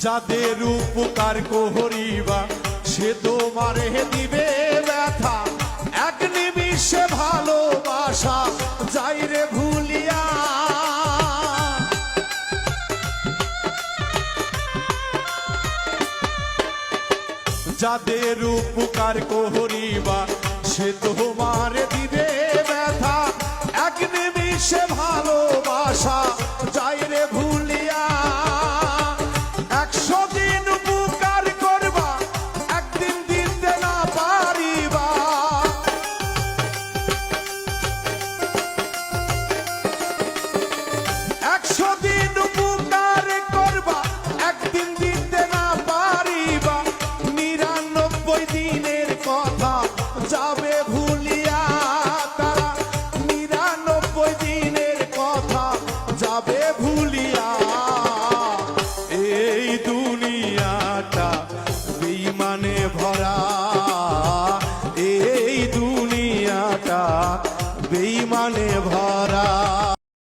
যাদের উপকার করিবা সে তোমারে দিবে ব্যথা, এক নিমিষে ভালোবাসা যাই রে ভুলিয়া। যাদের উপকার করিবা সে তোমারে দিবে ব্যথা, এক নিমিষে ভালোবাসা যাই রে ভুলিয়া। 100 দিন উপকার করবা একদিন দিতে না পারিবা, 100 দিন উপকার করবা একদিন দিতে না পারিবা, 99 দিনের কথা যাবে ভুলিয়া। তারা 99 দিনের কথা যাবে ভুলিয়া। এই দুনিয়াটা বেঈমানে ভরা, এই দুনিয়াটা বেঈমানে ভরা।